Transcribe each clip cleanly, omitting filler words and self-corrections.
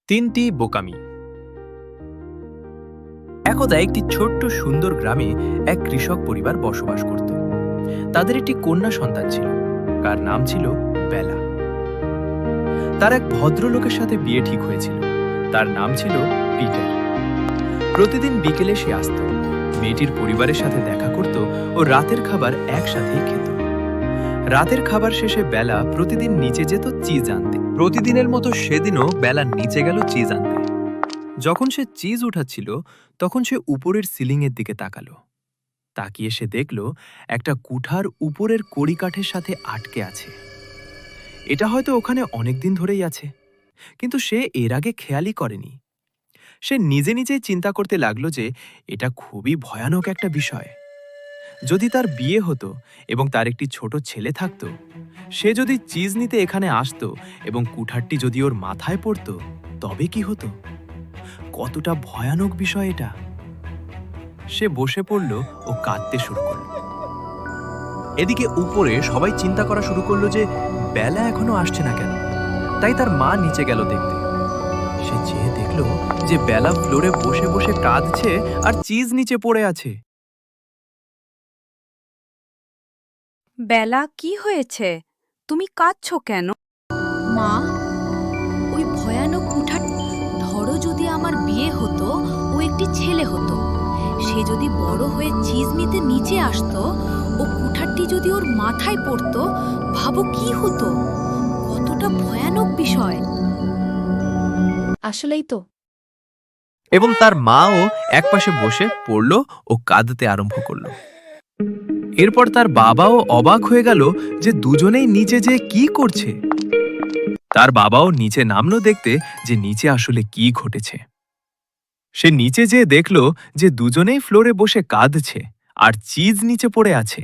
তিনটি বোকামি। একদা একটি ছোট্ট সুন্দর গ্রামে এক কৃষক পরিবার বসবাস করত। তাদের একটি কন্যা সন্তান ছিল, তার নাম ছিল বেলা। তার এক ভদ্রলোকের সাথে বিয়ে ঠিক হয়েছিল, তার নাম ছিল পিটার। প্রতিদিন বিকেলে সে আসত, মেয়েটির পরিবারের সাথে দেখা করত ও রাতের খাবার একসাথেই খেত। রাতের খাবার শেষে বেলা প্রতিদিন নিচে যেত চিজ আনতে। প্রতিদিনের মতো সেদিনও বেলা নিচে গেল চিজ আনতে। যখন সে চিজ উঠাচ্ছিল তখন সে উপরের সিলিংয়ের দিকে তাকালো। তাকিয়ে সে দেখল একটা কুঠার উপরের কড়িকাঠের সাথে আটকে আছে। এটা হয়তো ওখানে অনেকদিন ধরেই আছে, কিন্তু সে এর আগে খেয়ালই করেনি। সে নিজে নিজেই চিন্তা করতে লাগলো যে এটা খুবই ভয়ানক একটা বিষয়। যদি তার বিয়ে হতো এবং তার একটি ছোট ছেলে থাকতো, সে যদি চিজ নিতে এখানে আসতো এবং কুঠারটি যদি ওর মাথায় পড়তো, তবে কি হতো? কতটা ভয়ানক বিষয় এটা! সে বসে পড়ল ও কাঁদতে শুরু করল। এদিকে উপরে সবাই চিন্তা করা শুরু করলো যে বেলা এখনো আসছে না কেন। তাই তার মা নিচে গেল দেখতে। সে চেয়ে দেখল যে বেলা ফ্লোরে বসে বসে কাঁদছে আর চিজ নিচে পড়ে আছে। বেলা, কি হয়েছে? তুমি কাঁদছো কেন? মা, ওই ভয়ানক কুঠার। ধরো যদি আমার বিয়ে হতো, ও একটি ছেলে হতো, সে যদি বড় হয়ে চিজ নিতে নিচে আসতো ও কুঠারটি যদি ওর মাথায় পড়তো, ভাবো কি হতো? কতটা ভয়ানক বিষয়। আসলেই তো। এবং তার মাও একপাশে বসে পড়ল ও কাঁদতে আরম্ভ করল। এরপর তার বাবাও অবাক হয়ে গেল যে দুজনেই নিচে যে কি করছে। তার বাবাও নিচে নামলো দেখতে যে নিচে আসলে কি ঘটেছে। সে নিচে যেয়ে দেখল যে দুজনেই ফ্লোরে বসে কাঁদছে আর চিজ নিচে পড়ে আছে।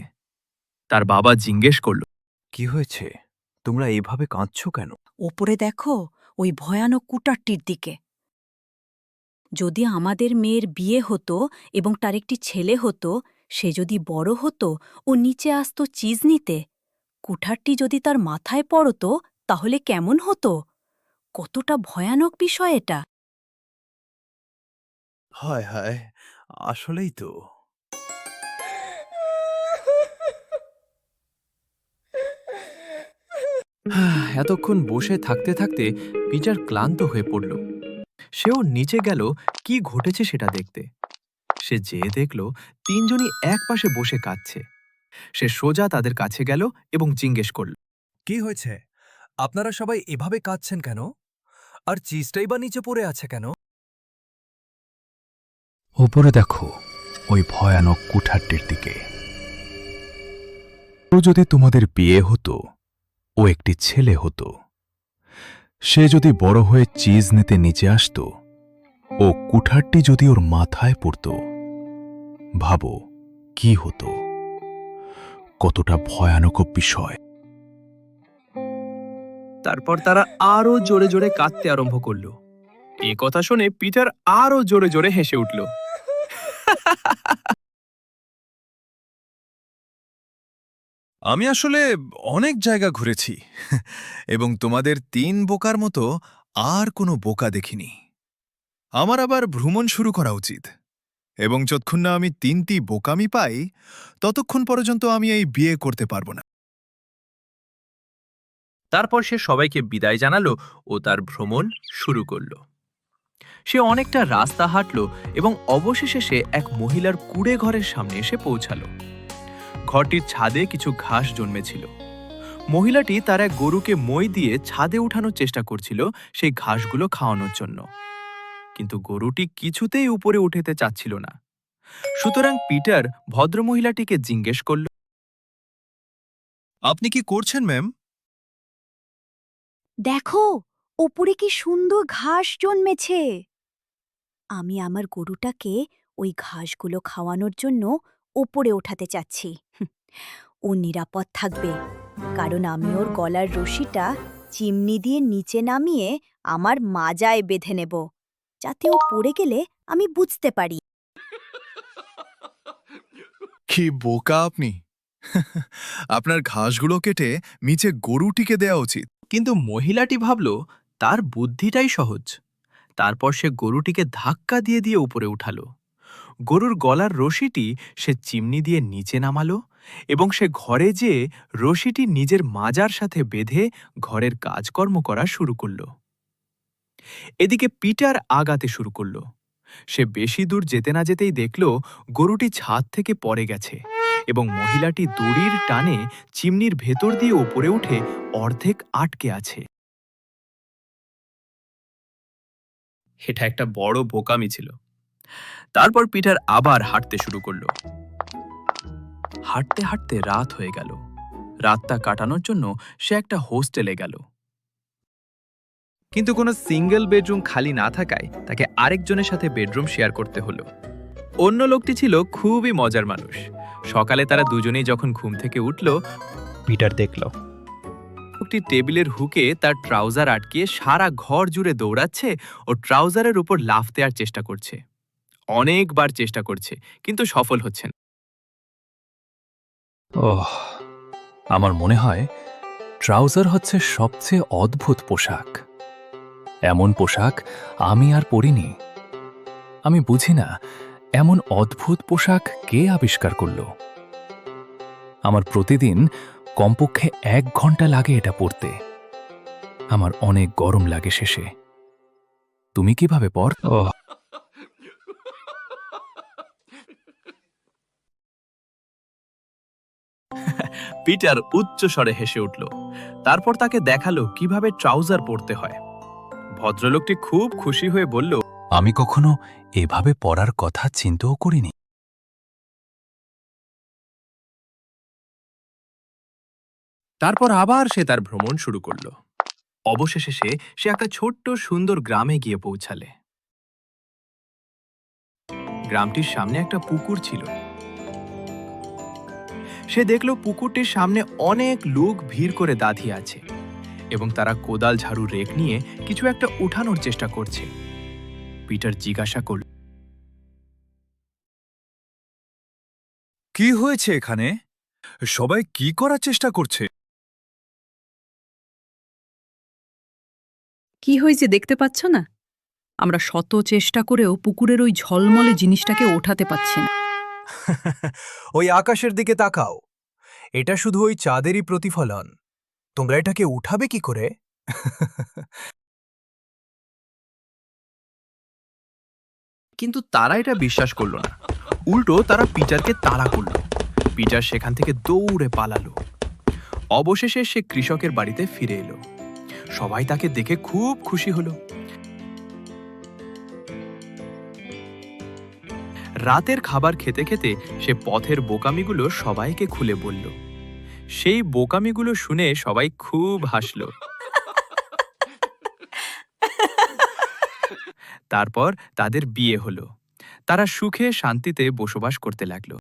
তার বাবা জিজ্ঞেস করল, কি হয়েছে? তোমরা এভাবে কাঁদছো কেন? ওপরে দেখো, ওই ভয়ানক কুঠারটির দিকে। যদি আমাদের মেয়ের বিয়ে হতো এবং তার একটি ছেলে হতো, সে যদি বড় হতো ও নিচে আসতো চিজ নিতে, কুঠারটি যদি তার মাথায় পড়তো, তাহলে কেমন হতো? কতটা ভয়ানক বিষয় এটা। হায় হায়, আসলেই তো। এতক্ষণ বসে থাকতে থাকতে পিটার ক্লান্ত হয়ে পড়ল। সেও নিচে গেল কি ঘটেছে সেটা দেখতে। সে যেয়ে দেখল তিনজনই একপাশে বসে কাঁদছে। সে সোজা তাদের কাছে গেল এবং জিজ্ঞেস করল, কি হয়েছে? আপনারা সবাই এভাবে কাঁদছেন কেন? আর চিজটাই বা নিচে পড়ে আছে কেন? ওপরে দেখো, ওই ভয়ানক কুঠারটির দিকে। ও যদি তোমাদের বিয়ে হতো, ও একটি ছেলে হতো, সে যদি বড় হয়ে চিজ নিতে নিচে আসতো ও কুঠারটি যদি ওর মাথায় পড়তো, ভাবো কি হতো? কতটা ভয়ানক বিষয়! তারপর তারা আরো জোরে জোরে কাঁদতে আরম্ভ করল। এ কথা শুনে পিটার আরো জোরে জোরে হেসে উঠল। আমি আসলে অনেক জায়গা ঘুরেছি এবং তোমাদের ৩ বোকার মতো আর কোনো বোকা দেখিনি। আমার আবার ভ্রমণ শুরু করা উচিত, এবং যতক্ষণ না আমি ৩টি বোকামি পাই ততক্ষণ পর্যন্ত আমি এই বিয়ে করতে পারব না। তারপর সে সবাইকে বিদায় জানালো ও তার ভ্রমণ শুরু করল। সে অনেকটা রাস্তা হাঁটল এবং অবশেষে সে এক মহিলার কুঁড়ে ঘরের সামনে এসে পৌঁছালো। ঘরটির ছাদে কিছু ঘাস জন্মেছিল। মহিলাটি তার এক গরুকে মই দিয়ে ছাদে উঠানোর চেষ্টা করছিল সেই ঘাসগুলো খাওয়ানোর জন্য, কিন্তু গরুটি কিছুতেই উপরে উঠতে চাচ্ছিল না। সুতরাং পিটার ভদ্রমহিলাটিকে জিজ্ঞেস করল, আপনি কি করছেন ম্যাম? দেখো, ওপরে কি সুন্দর ঘাস জন্মেছে। আমি আমার গরুটাকে ওই ঘাসগুলো খাওয়ানোর জন্য ওপরে ওঠাতে চাচ্ছি। ও নিরাপদ থাকবে, কারণ আমি ওর গলার রশিটা চিমনি দিয়ে নিচে নামিয়ে আমার মাজায় বেঁধে নেব, যাতে ও পড়ে গেলে আমি বুঝতে পারি। কি বোকা আপনি! আপনার ঘাসগুলো কেটে নিচে গরুটিকে দেয়া উচিত। কিন্তু মহিলাটি ভাবল তার বুদ্ধিটাই সহজ। তারপর সে গরুটিকে ধাক্কা দিয়ে দিয়ে উপরে উঠালো। গরুর গলার রশিটি সে চিমনি দিয়ে নিচে নামালো এবং সে ঘরে যেয়ে রশিটি নিজের মাজার সাথে বেঁধে ঘরের কাজকর্ম করা শুরু করল। এদিকে পিটার আগাতে শুরু করল। সে বেশি দূর যেতে না যেতেই দেখল গরুটি ছাদ থেকে পড়ে গেছে এবং মহিলাটি দড়ির টানে চিমনির ভেতর দিয়ে উপরে উঠে অর্ধেক আটকে আছে। এটা একটা বড় বোকামি ছিল। তারপর পিটার আবার হাঁটতে শুরু করলো। হাঁটতে হাঁটতে রাত হয়ে গেল। রাতটা কাটানোর জন্য সে একটা হোস্টেলে গেল। কিন্তু কোনো সিঙ্গেল বেডরুম খালি না থাকায় তাকে আরেকজনের সাথে বেডরুম শেয়ার করতে হলো। অন্য লোকটি ছিল খুবই মজার মানুষ। সকালে তারা দুজনেই যখন ঘুম থেকে উঠল, পিটার দেখল লোকটি টেবিলের হুকে তার ট্রাউজার আটকিয়ে সারা ঘর জুড়ে দৌড়াচ্ছে ও ট্রাউজারের উপর লাফ দেওয়ার চেষ্টা করছে। অনেকবার চেষ্টা করছে, কিন্তু সফল হচ্ছে না। ওহ, আমার মনে হয় ট্রাউজার হচ্ছে সবচেয়ে অদ্ভুত পোশাক। এমন পোশাক আমি আর পরিনি। আমি বুঝি না এমন অদ্ভুত পোশাক কে আবিষ্কার করল। আমার প্রতিদিন কমপক্ষে 1 ঘন্টা লাগে এটা পরতে। আমার অনেক গরম লাগে শেষে। তুমি কিভাবে পর? ওহ, পিটার উচ্চ স্বরে হেসে উঠল। তারপর তাকে দেখালো কিভাবে ট্রাউজার পরতে হয়। ভদ্রলোকটি খুব খুশি হয়ে বলল, আমি কখনো এভাবে পড়ার কথা চিন্তাও করিনি। তারপর আবার সে তার ভ্রমণ শুরু করল। অবশেষে সে একটা ছোট্ট সুন্দর গ্রামে গিয়ে পৌঁছালে। গ্রামটির সামনে একটা পুকুর ছিল। সে দেখল পুকুরটির সামনে অনেক লোক ভিড় করে দাঁড়িয়ে আছে এবং তারা কোদাল ঝাড়ু রেক নিয়ে কিছু একটা উঠানোর চেষ্টা করছে। পিটার জিজ্ঞাসা করল, কি হয়েছে এখানে? সবাই কি করার চেষ্টা করছে? কি হয়েছে দেখতে পাচ্ছ না? আমরা শত চেষ্টা করেও পুকুরের ওই ঝলমলে জিনিসটাকে ওঠাতে পাচ্ছি না। ওই আকাশের দিকে তাকাও। এটা শুধু ওই চাঁদেরই প্রতিফলন। তোমরা এটাকে উঠাবে কি করে? কিন্তু তারা এটা বিশ্বাস করল না। উল্টো তারা পিটারকে তাড়া করল। পিটার সেখান থেকে দৌড়ে পালালো। অবশেষে সে কৃষকের বাড়িতে ফিরে এলো। সবাই তাকে দেখে খুব খুশি হলো। রাতের খাবার খেতে খেতে সে পথের বোকামিগুলো সবাইকে খুলে বলল। সেই বোকামিগুলো শুনে সবাই খুব হাসল। তারপর তাদের বিয়ে হলো। তারা সুখে শান্তিতে বসবাস করতে লাগলো।